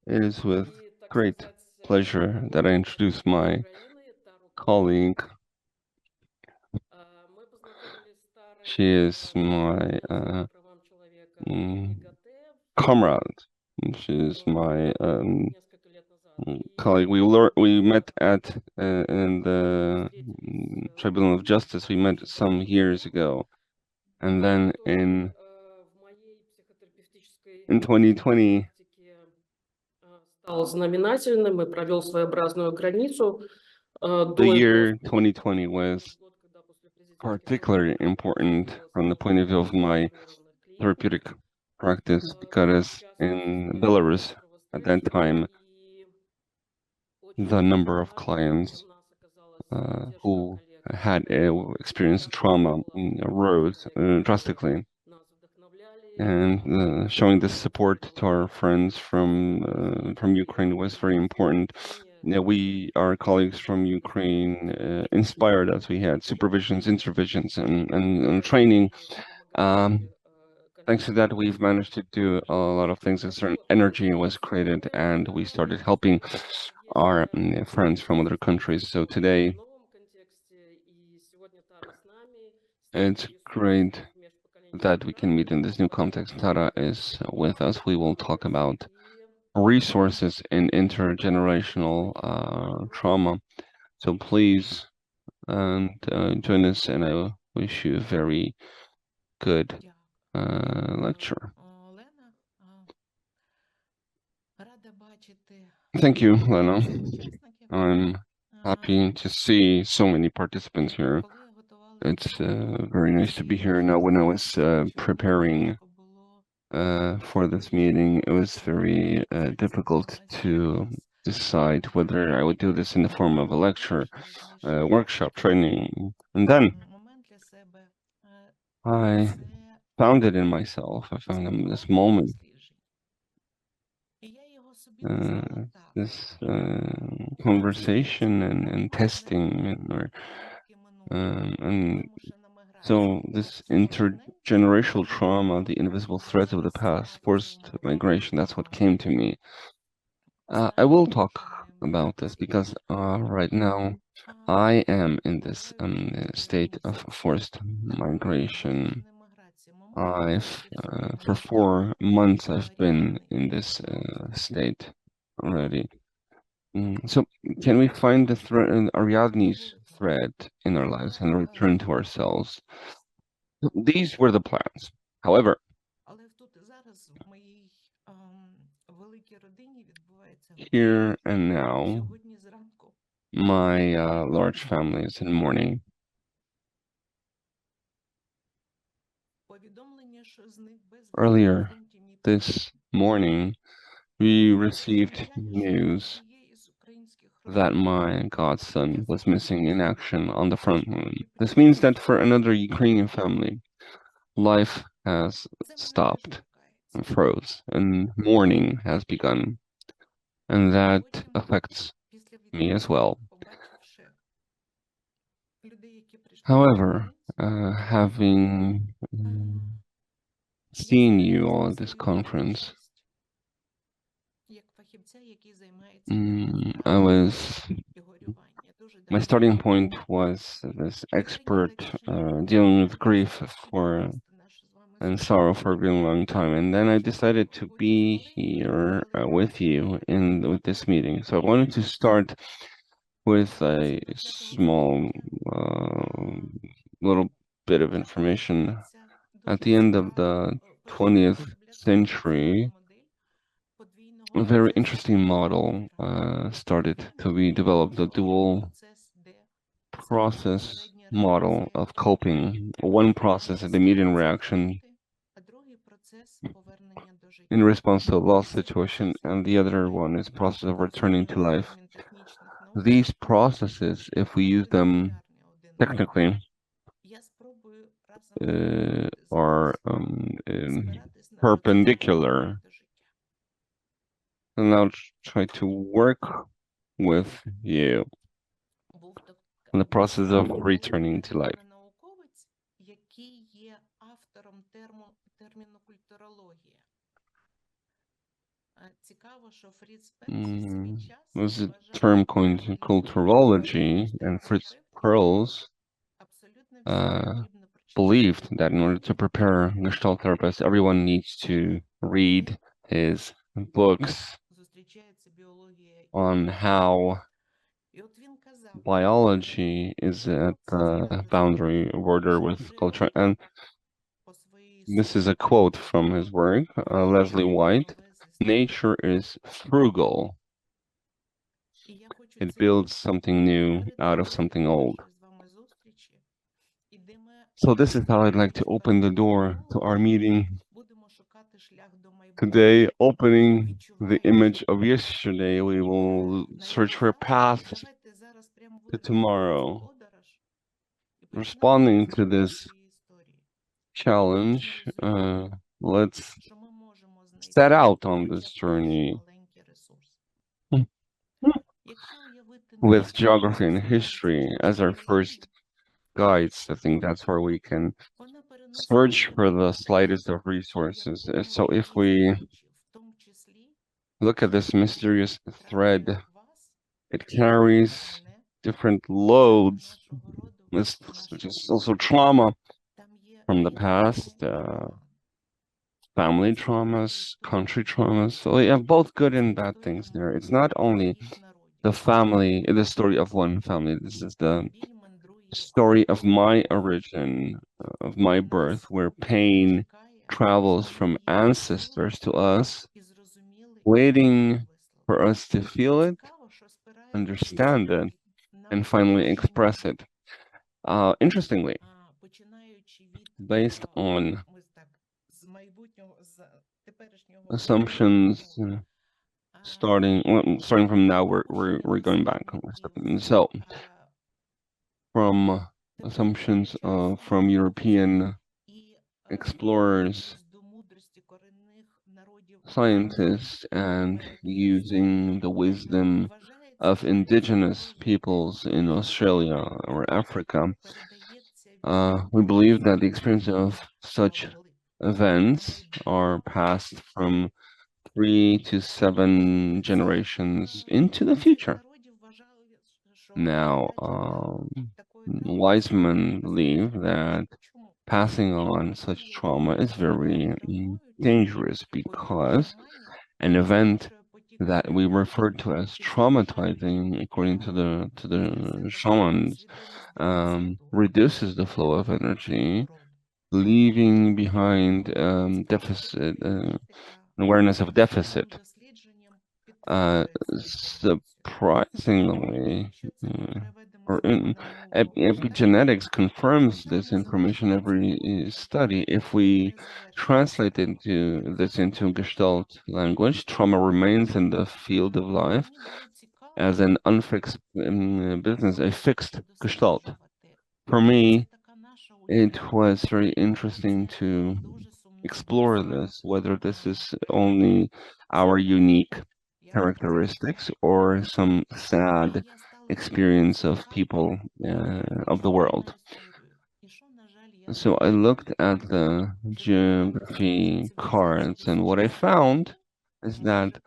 It is with great pleasure that I introduce my colleague. She is my Konrad. She is my colleague. We met at in the Tribunal of Justice. We met some years ago, and then in 2020. The year 2020 was particularly important from the point of view of my therapeutic practice because in Belarus at that time, the number of clients who had experienced trauma rose drastically. And showing this support to our friends from Ukraine was very important. Our colleagues from Ukraine inspired us. We had supervisions, interventions, and training. Thanks to that, we've managed to do a lot of things. A certain energy was created, and we started helping our friends from other countries. So today, it's great that we can meet in this new context. Tara is with us. We will talk about resources in intergenerational trauma. So please join us, and I wish you a very good lecture. Thank you, Lena. I'm happy to see so many participants here. It's very nice to be here. Now, when I was preparing for this meeting, it was very difficult to decide whether I would do this in the form of a lecture, workshop, training, and then I found it in myself. I found in this moment, this conversation and testing, and so this intergenerational trauma, the invisible threats of the past, forced migration, that's what came to me. I will talk about this because right now I am in this state of forced migration. For 4 months, I've been in this state already. So can we find the thread, Ariadne's thread in our lives and return to ourselves? These were the plans. However, here and now, my large family is in mourning. Earlier this morning, we received news that my godson was missing in action on the front line. This means that for another Ukrainian family, life has stopped and froze, and mourning has begun, and that affects me as well. However, having seen you all at this conference, my starting point was this expert dealing with grief and sorrow for a really long time, and then I decided to be here with you with this meeting. So I wanted to start with a small little bit of information. At the end of the 20th century, a very interesting model started to be developed, the dual process model of coping. One process is the immediate reaction in response to a loss situation, and the other one is process of returning to life. These processes, if we use them technically, are perpendicular. And I'll try to work with you in the process of returning to life. was a term coined in culturology, and Fritz Perls believed that in order to prepare Gestalt therapists, everyone needs to read his books on how biology is at the boundary border with culture. And this is a quote from his work, Leslie White. Nature is frugal. It builds something new out of something old. So this is how I'd like to open the door to our meeting today. Opening the image of yesterday, we will search for a path to tomorrow. Responding to this challenge, let's set out on this journey with geography and history as our first guides. I think that's where we can search for the slightest of resources. So if we look at this mysterious thread, it carries different loads. This is also trauma from the past, family traumas, country traumas. So you have both good and bad things there. It's not only the family, the story of one family. This is the story of my origin, of my birth, where pain travels from ancestors to us, waiting for us to feel it, understand it, and finally express it. Interestingly, based on assumptions, starting from now, we're going back. So, from assumptions from European explorers, scientists, and using the wisdom of indigenous peoples in Australia or Africa, we believe that the experience of such events are passed from 3 to 7 generations into the future. Now, wise men believe that passing on such trauma is very dangerous because an event that we refer to as traumatizing, according to the shamans, reduces the flow of energy, leaving behind deficit, awareness of deficit. Surprisingly, epigenetics confirms this information every study. If we translate this into Gestalt language, trauma remains in the field of life as an unfixed business, a fixed Gestalt. For me, it was very interesting to explore this, whether this is only our unique characteristics or some sad experience of people of the world. So I looked at the geography cards, and what I found is that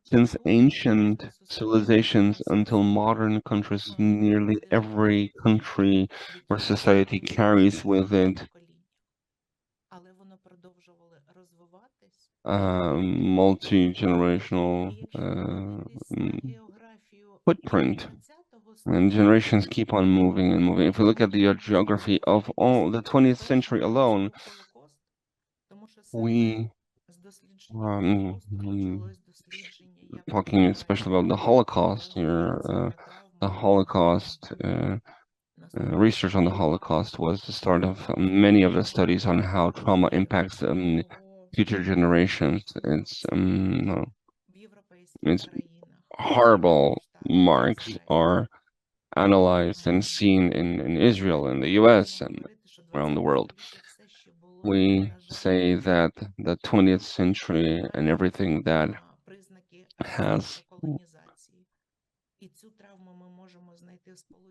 since ancient civilizations until modern countries, nearly every country or society carries with it multi-generational footprint. And generations keep on moving and moving. If we look at the geography of all the 20th century alone, we talking especially about the Holocaust here, the Holocaust, research on the Holocaust was the start of many of the studies on how trauma impacts future generations. It's horrible marks are analyzed and seen in Israel, in the US, and around the world. We say that the 20th century and everything that has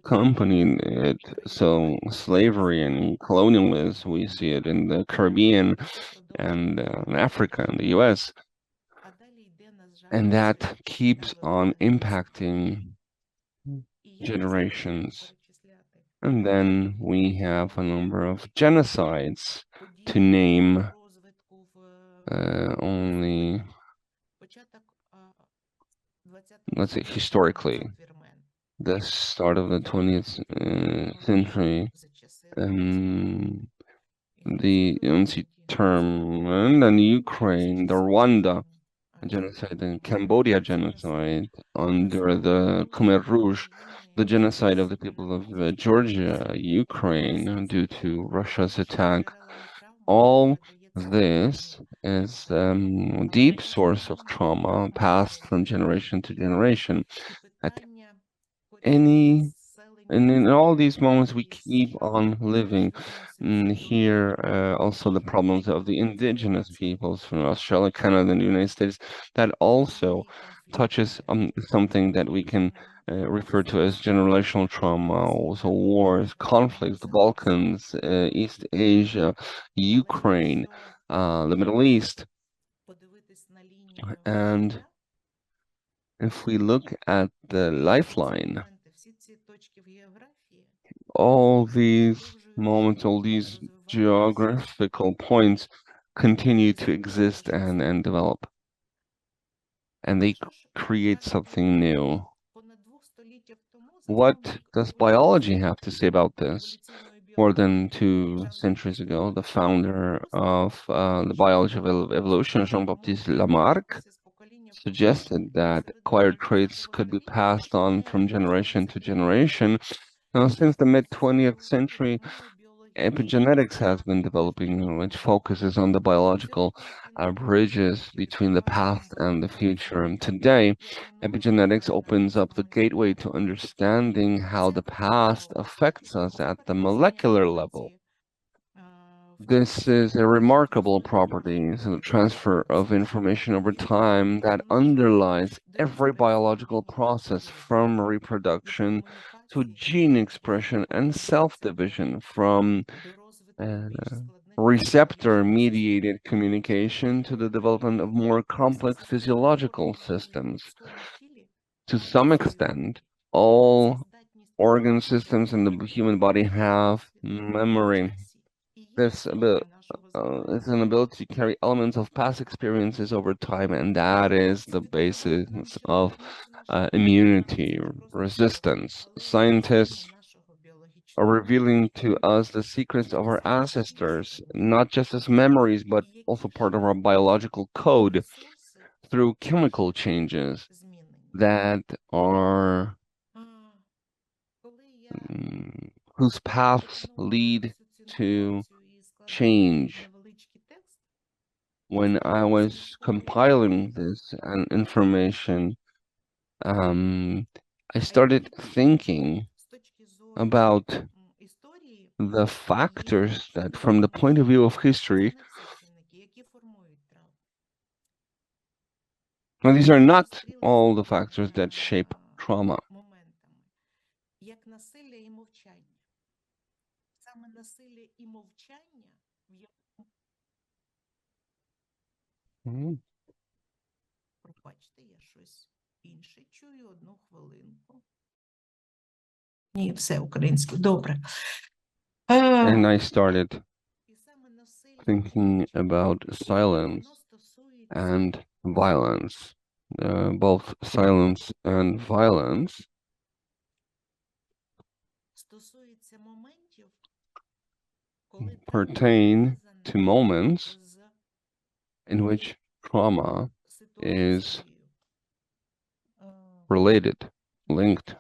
accompanied it, so slavery and colonialism, we see it in the Caribbean and in Africa and the US. And that keeps on impacting generations. And then we have a number of genocides to name only, let's say, historically, the start of the 20th century, the UNC term, and then Ukraine, the Rwanda genocide, and Cambodia genocide under the Khmer Rouge, the genocide of the people of Georgia, Ukraine, due to Russia's attack. All this is a deep source of trauma passed from generation to generation. At any and in all these moments, we keep on living. Here, also the problems of the indigenous peoples from Australia, Canada, and the United States, that also touches something that we can refer to as generational trauma, also wars, conflicts, the Balkans, East Asia, Ukraine, the Middle East. And if we look at the lifeline, all these moments, all these geographical points continue to exist and develop. And they create something new. What does biology have to say about this? More than 2 centuries ago, the founder of the biology of evolution, Jean-Baptiste Lamarck, suggested that acquired traits could be passed on from generation to generation. Now, since the mid-20th century, epigenetics has been developing, which focuses on the biological bridges between the past and the future. And today, epigenetics opens up the gateway to understanding how the past affects us at the molecular level. This is a remarkable property, so the transfer of information over time that underlies every biological process from reproduction to gene expression and self-division, from receptor-mediated communication to the development of more complex physiological systems. To some extent, all organ systems in the human body have memory. This is an ability to carry elements of past experiences over time, and that is the basis of immunity, resistance. Scientists are revealing to us the secrets of our ancestors, not just as memories, but also part of our biological code through chemical changes that are whose paths lead to change. When I was compiling this information, I started thinking about the factors that, from the point of view of history, now these are not all the factors that shape trauma. Mhm. And I started thinking about silence and violence. Both silence and violence pertain to moments in which trauma is related, linked,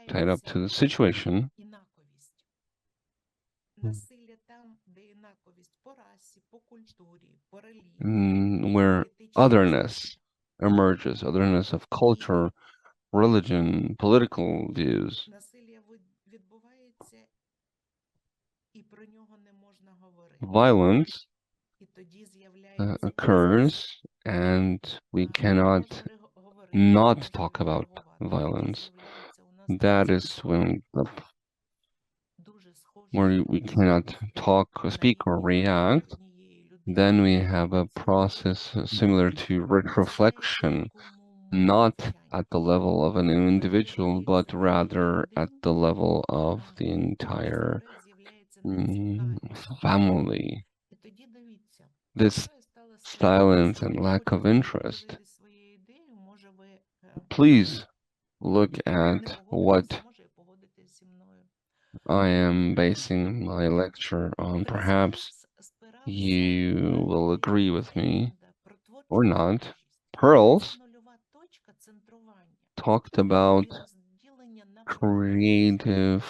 tied up to the situation where otherness emerges, otherness of culture, religion, political views. Violence occurs, and we cannot not talk about violence. That is when where we cannot talk, speak, or react. Then we have a process similar to reflection, not at the level of an individual, but rather at the level of the entire family. This silence and lack of interest. Please look at what I am basing my lecture on. Perhaps you will agree with me or not. Pearls talked about creative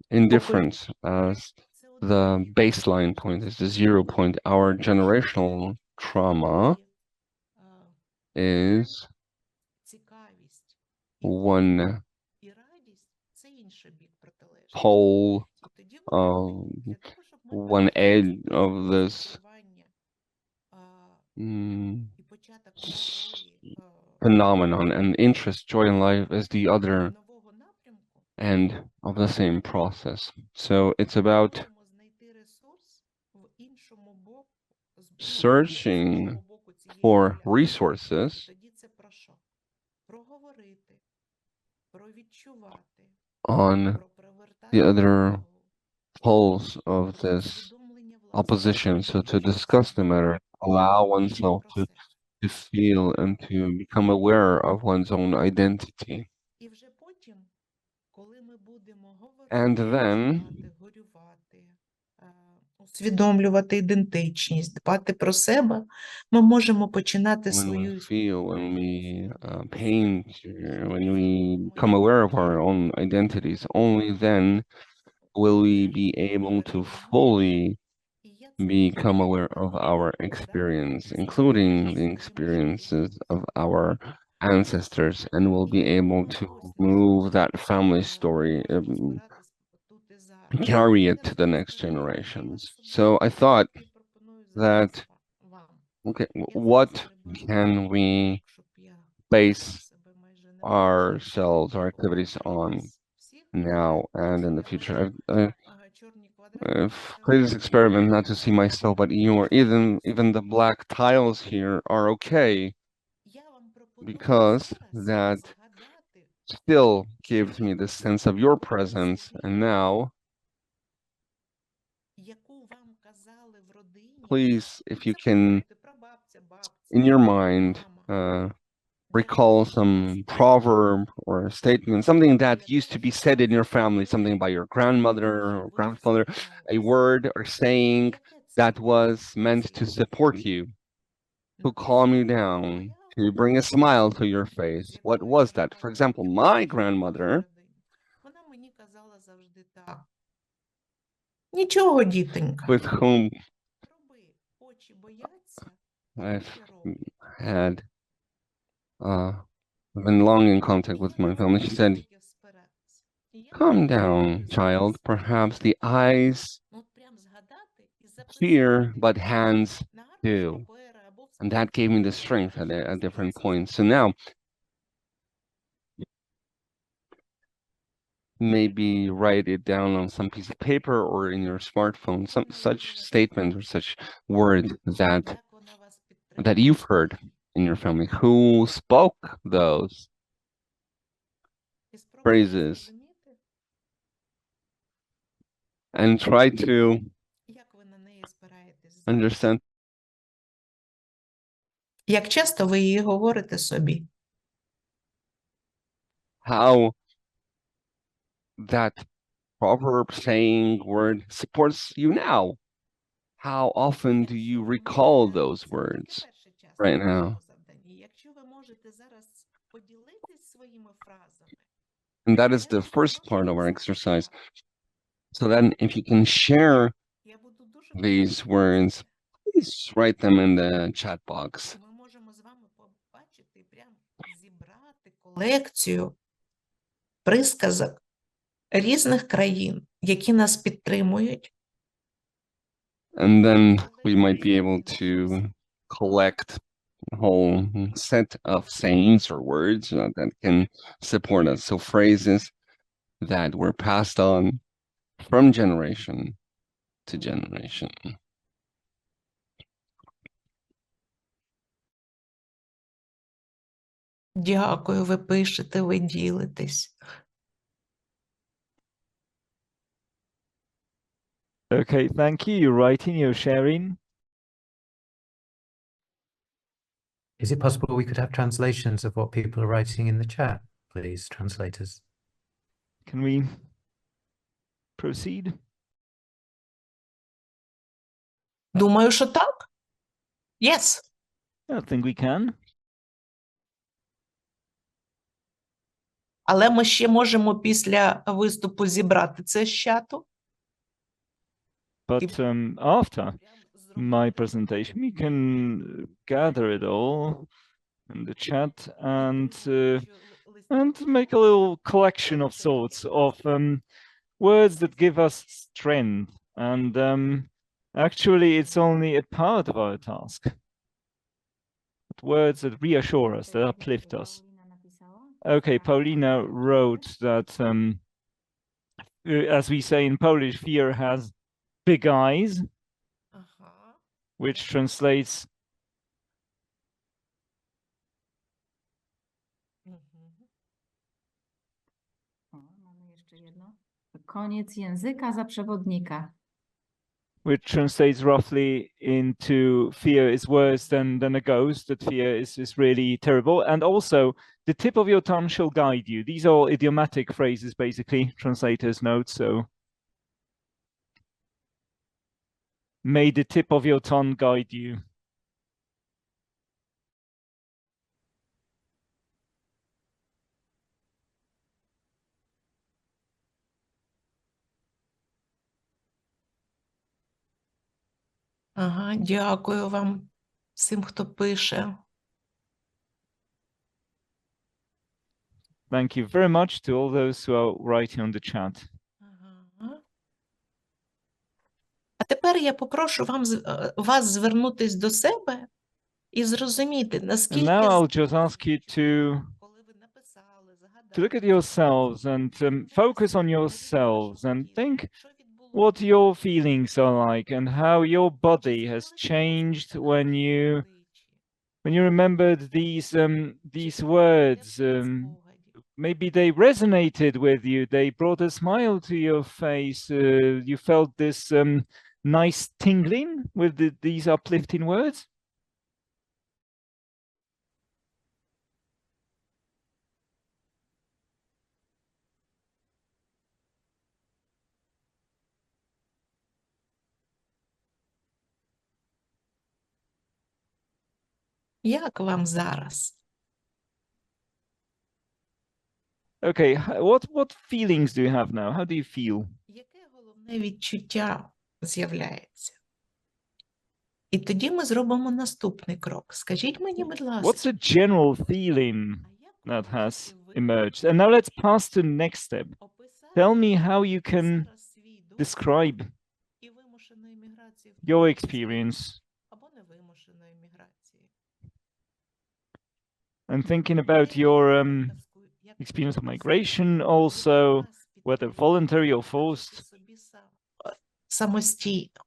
indifference as the baseline point, is the 0 point. Our generational trauma is one pole, one edge of this phenomenon, and interest, joy in life is the other end of the same process. So it's about searching for resources on the other poles of this opposition. So to discuss the matter, allow oneself to feel and to become aware of one's own identity. And then усвідомлювати ідентичність, дбати про себе, ми можемо починати свою feel, when we paint, when we become aware of our own identities, only then will we be able to fully become aware of our experience, including the experiences of our ancestors, and will be able to move that family story, carry it to the next generations. So I thought that, okay, what can we base ourselves, our activities on now and in the future? I've played this experiment not to see myself, but you, or even the black tiles here are okay, because that still gives me the sense of your presence. And now, please, if you can, in your mind, recall some proverb or statement, something that used to be said in your family, something by your grandmother or grandfather, a word or saying that was meant to support you, to calm you down, to bring a smile to your face. What was that? For example, my grandmother, нічого, дітенька. with whom I've had been long in contact with my family, she said, "Calm down, child. Perhaps the eyes hear, but hands do." And that gave me the strength at different points. So now, maybe write it down on some piece of paper or in your smartphone, some such statement or such word that you've heard in your family. Who spoke those phrases? And try to understand. Як часто ви її говорите собі? How that proverb, saying, word supports you now. How often do you recall those words right now? And that is the first part of our exercise. So then if you can share these words, please write them in the chat box. Лекцію присказок різних країн, які нас підтримують. And then we might be able to collect a whole set of sayings or words that can support us. So phrases that were passed on from generation to generation. Дякую, ви пишете, ви ділитесь. Okay, thank you. You're writing, you're sharing. Is it possible we could have translations of what people are writing in the chat, please, translators? Can we proceed? Думаю, що так. Yes. I think we can. Але ми ще можемо після виступу зібрати це з чату. But after my presentation, we can gather it all in the chat and make a little collection of sorts of words that give us strength. And actually, it's only a part of our task. But words that reassure us, that uplift us. Okay, Paulina wrote that, as we say in Polish, fear has big eyes, which translates Koniec języka za przewodnika. Which translates roughly into fear is worse than a ghost, that fear is really terrible. And also, the tip of your tongue shall guide you. These are idiomatic phrases, basically, translators note, so. May the tip of your tongue guide you. Ага, дякую вам всім, хто пише. Thank you very much to all those who are writing on the chat. Ага. А тепер я попрошу вас звернутись до себе і зрозуміти, And наскільки now I'll just ask you коли ви написали, to look at yourselves and focus on yourselves and think what your feelings are like and how your body has changed when you remembered these words. Maybe they resonated with you, they brought a smile to your face, you felt this nice tingling with these uplifting words. Як вам зараз? Okay, what feelings do you have now? How do you feel? Яке головне відчуття з'являється? І тоді ми зробимо наступний крок. Скажіть мені, будь What's ласка. a general feeling that has emerged? And now let's pass to the next step. Tell me how you can describe your experience. And thinking about your experience of migration also, whether voluntary or forced. Самостійно.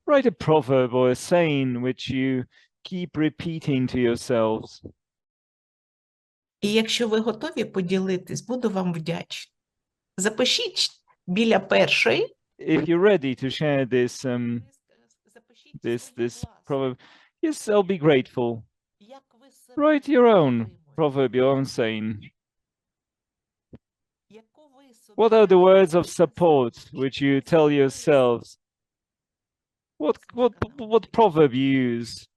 Write a proverb or a saying which you keep repeating to yourselves. І якщо ви готові поділитись, буду вам вдячна. Запишіть біля першої. If you're ready to share this proverb, yes, I'll be grateful. Write your own proverb, your own saying. What are the words of support which you tell yourselves? What proverb you use?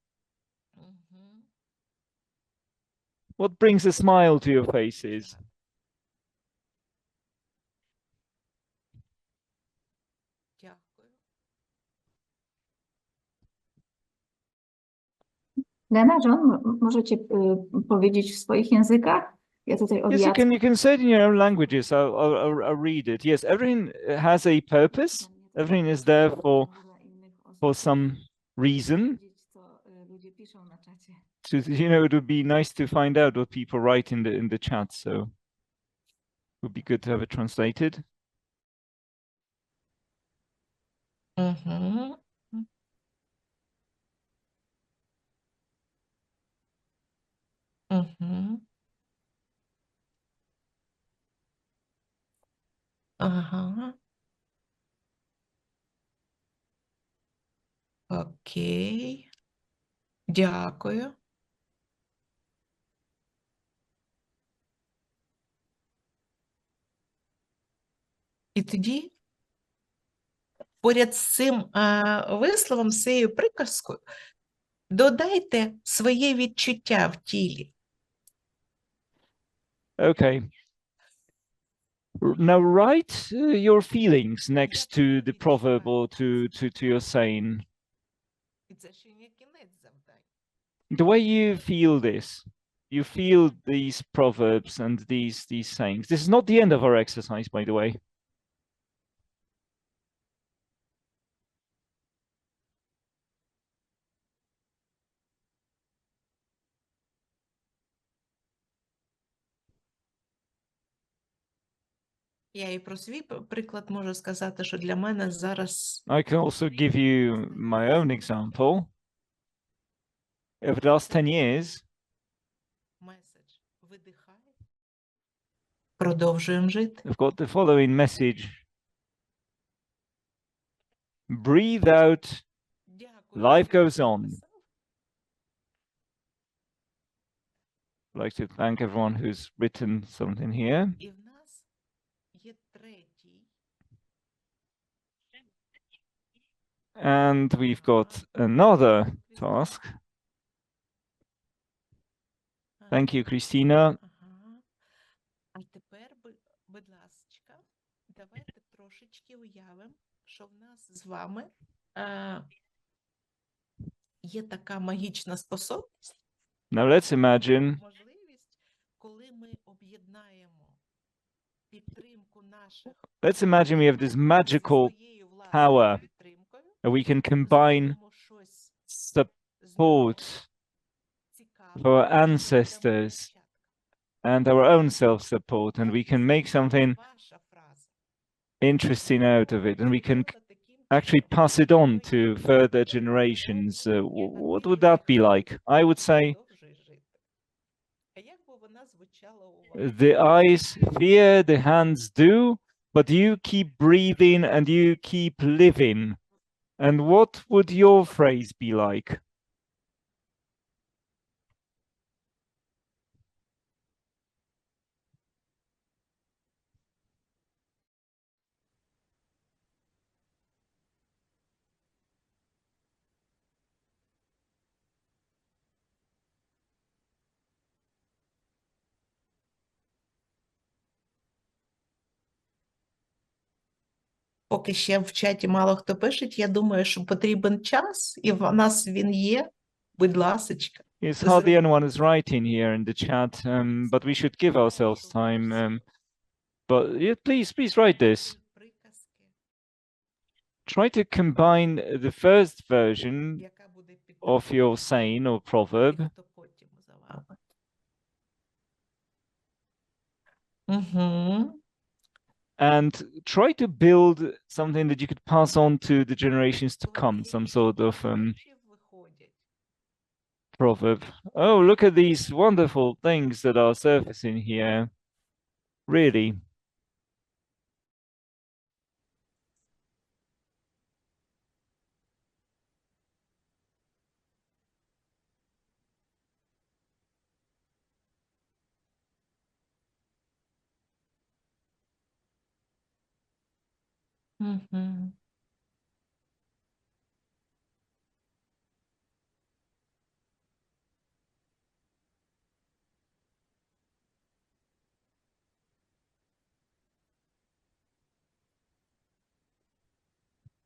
What brings a smile to your faces? Lena, John, możecie powiedzieć w swoich językach? Ja tutaj Yes, you odjadę. can say it in your own languages. I'll read it. Yes, everything has a purpose. Everything is there for some reason. To, it would be nice to find out what people write in the chat. So it would be good to have it translated. Ага. Окей. Дякую. І тоді поряд з цим висловом, з цією приказкою, додайте своє відчуття в тілі. Okay. Now write your feelings next to the proverb or to your saying. І це ще не кінець завдання. The way you feel this, you feel these proverbs and these sayings. This is not the end of our exercise, by the way. Я і про свій приклад можу сказати, що для мене зараз I can also give you my own example. Over the last 10 years, меседж видихай, продовжуємо жити. I've got the following message. Breathe out, Дякую. life що goes ти on. написав. I'd like to thank everyone who's written something here. І в нас є третій. And we've got another task. Thank you, Christina. Ага. А тепер, будь ласка, давайте трошечки уявимо, що в нас з вами є така магічна способність, Now let's imagine можливість, коли ми об'єднаємо підтримку наших Let's imagine we have this magical своєю власною power підтримкою, that we can combine зробимо щось support цікаве, for our і дамо ancestors нащадкам. and our own self-support, and we can make something Ваша фраза. interesting out of it, and we can Зробила таким actually чином, pass it on що to я further буду generations. є What такий would that be ефект, like? I would say продовжуй жити. А як би вона звучала у вас? the eyes fear, the hands do, but you keep breathing and you keep living. And what would your phrase be like? Поки ще в чаті мало хто пише, я думаю, що потрібен час, і в нас він є. Будь ласочка. It's hardly anyone is writing here in the chat, but we should give ourselves time. But yeah, please write this. Приказки, Try to combine the first version яка буде of your saying or proverb хто потім за вами. Угу. and try to build something that you could pass on to the generations to come, some sort of proverb. Oh, look at these wonderful things that are surfacing here. Really. Угу.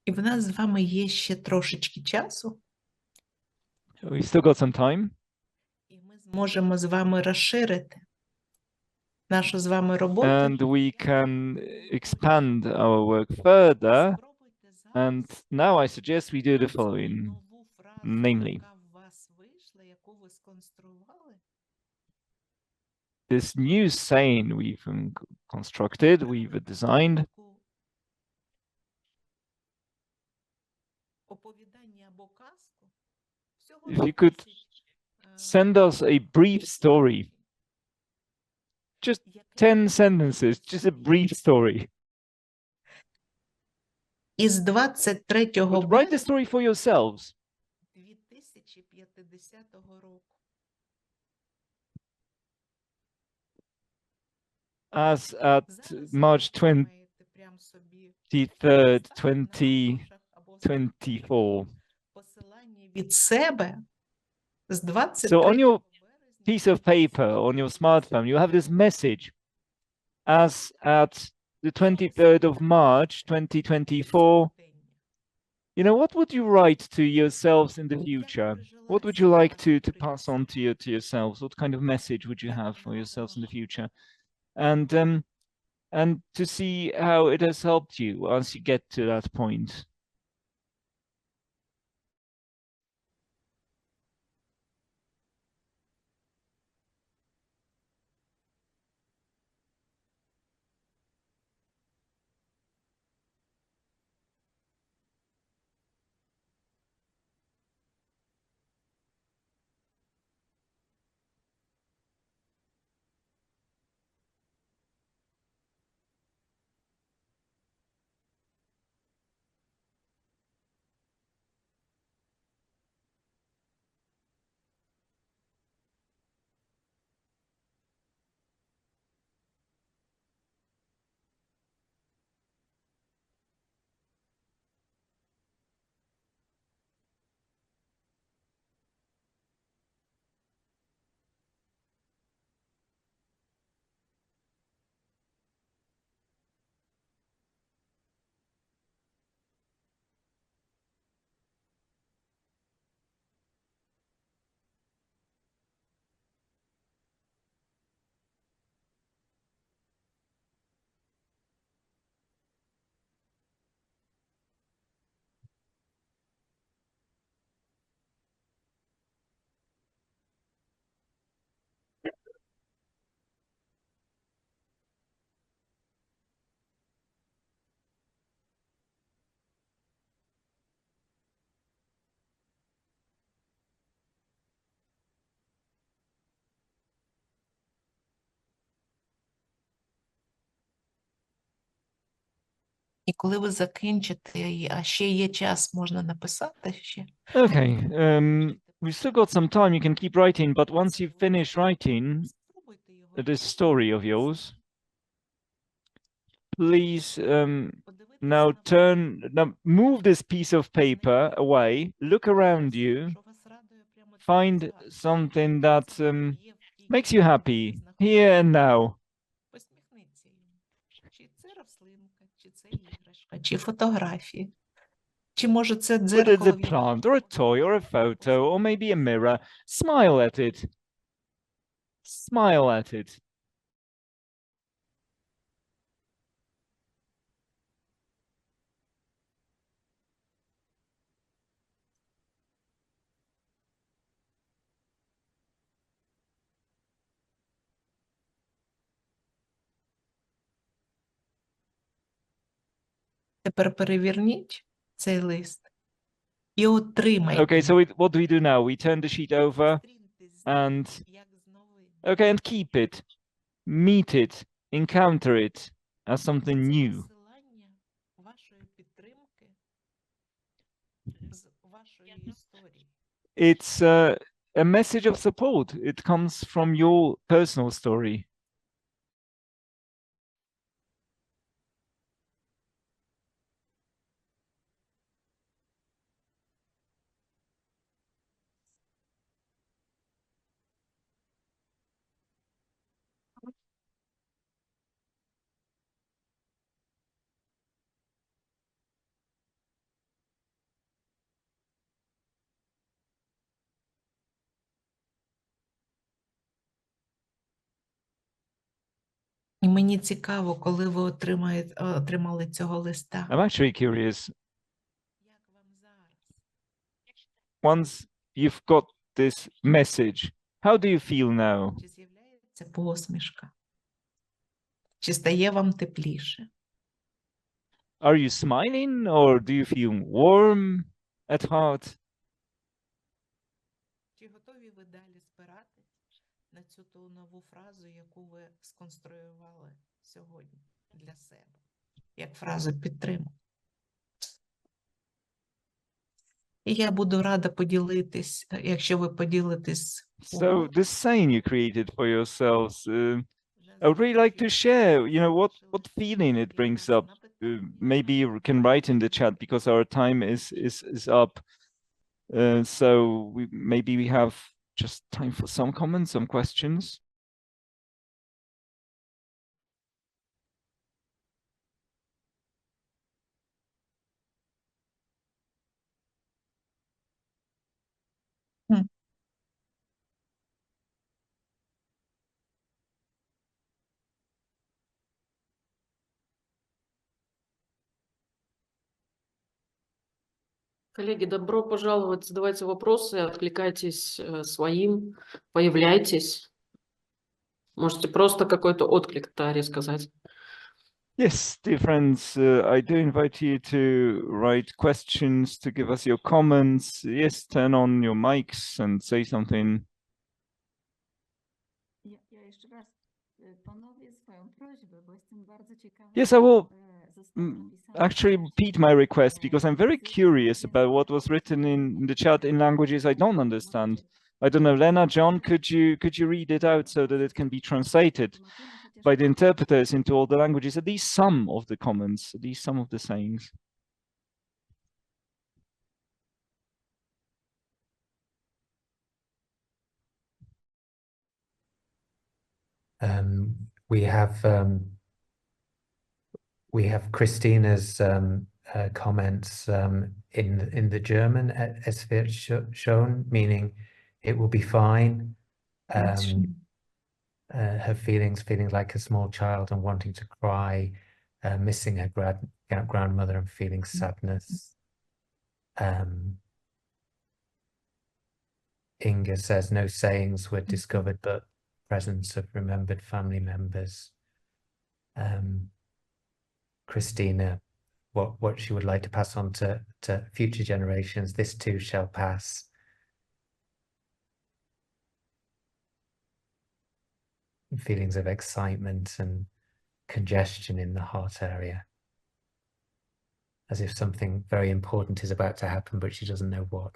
І в нас з вами є ще трошечки часу, We still got some time. і ми зможемо з вами розширити нашу з вами роботу. And we can expand our work further. Спробуйте зараз And now I suggest we do the цю following. нову фразу, namely, яка в вас вийшла, яку ви сконструювали, This new saying we've constructed, we've designed, таку оповідання або казку, всього If you could 10, send us a brief story. Just яке 10 sentences, just a brief story із 23 But write the березня story for yourselves. 2050 року. As at Зараз March ви маєте прям собі 23rd, ставити на аркушах або 2024. посилання від себе з So on 23 your березня piece of paper on your smartphone, you have this message. As at the 23rd of March, 2024, you know, what would you write to yourselves in the future? What would you like to pass on to yourselves? What kind of message would you have for yourselves in the future? And to see how it has helped you as you get to that point. І коли ви закінчите, а ще є час, можна написати ще. Okay, we've still got some time. You can keep writing, but once you finish writing Спробуйте його this story of yours, please now move this piece of paper away, look around you, find something that makes you happy here and now. Посміхніться йому. Чи це рослинка, чи це іграшка, чи фотографії. Чи може це Whether it's дзеркало, a plant or a toy or a photo or maybe a mirror, smile at it. Smile at it. Тепер переверніть цей лист і отримайте. Okay, so what do we do now? We turn the sheet over and okay, and keep it, meet it, encounter it as something new. Посилання вашої підтримки з вашої історії. It's a message of support. It comes from your personal story. І мені цікаво, коли ви отримали цього листа. I'm actually curious. Як вам зараз? Once you've got this message, how do you feel now? Чи з'являється посмішка? Чи стає вам тепліше? Are you smiling or do you feel warm at heart? Чи готові ви далі спиратись на цю ту нову фразу, яку ви сконструювали сьогодні для себе, як фразу підтримки? І я буду рада поділитись, якщо ви поділитесь. So this saying you created for yourselves, I would really like to share, you know, what feeling it brings up. Maybe you can write in the chat because our time is up. So maybe we have just time for some comments, some questions. Коллеги, добро пожаловать, задавайте вопросы, откликайтесь своим, появляйтесь. Можете просто какой-то отклик Таре сказать. Yes, dear friends, I do invite you to write questions, to give us your comments. Yes, turn on your mics and say something. Yes, I will actually repeat my request because I'm very curious about what was written in the chat in languages I don't understand. I don't know, Lena, John, could you read it out so that it can be translated by the interpreters into all the languages, at least some of the comments, at least some of the sayings? We have Christina's comments in the German, es wird schon, meaning it will be fine. Her feeling like a small child and wanting to cry, missing her grandmother and feeling sadness. Inga says no sayings were discovered, but presence of remembered family members. Christina, what she would like to pass on to future generations, this too shall pass. Feelings of excitement and congestion in the heart area, as if something very important is about to happen, but she doesn't know what.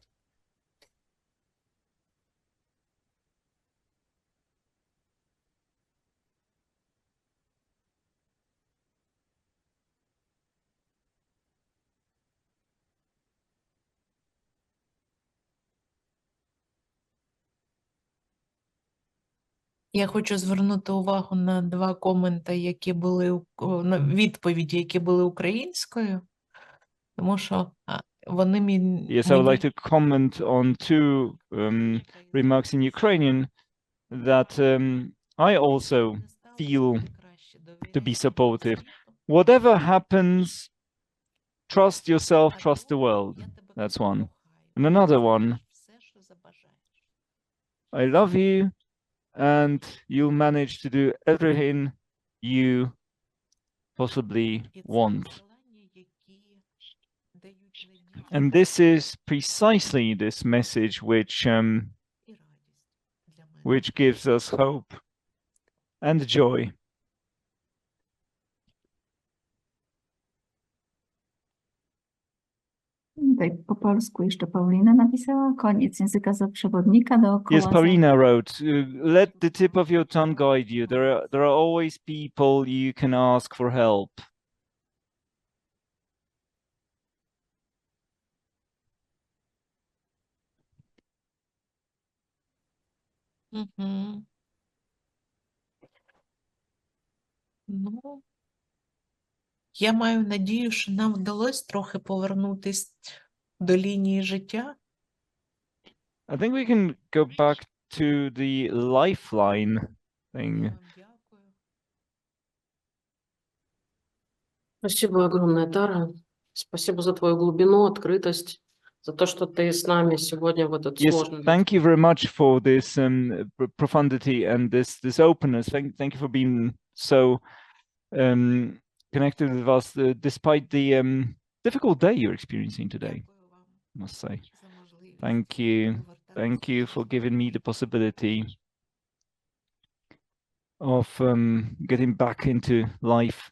Я хочу звернути увагу на два коменти, які були на відповіді, які були українською, тому що вони Yes, I would like to comment on two remarks in Ukrainian that I also feel to be supportive. Whatever happens, trust yourself, trust the world. That's one. And another one, I love you, and you'll manage to do everything you possibly want. And this is precisely this message which gives us hope and joy. Tutaj po polsku jeszcze Paulina napisała, koniec języka za przewodnika dookoła. Yes, Paulina wrote, let the tip of your tongue guide you. There are always people you can ask for help. Ну, я маю надію, що нам вдалося трохи повернутися до лінії життя. I think we can go back to the lifeline thing. Спасибо огромное, Тара. Спасибо за твою глубину, открытость, за то, что ты с нами сегодня в этот сложный. Yes, thank you very much for this profundity and this openness. Thank you for being so connected with us despite the difficult day you're experiencing today, I must say. Thank you. Thank you for giving me the possibility of getting back into life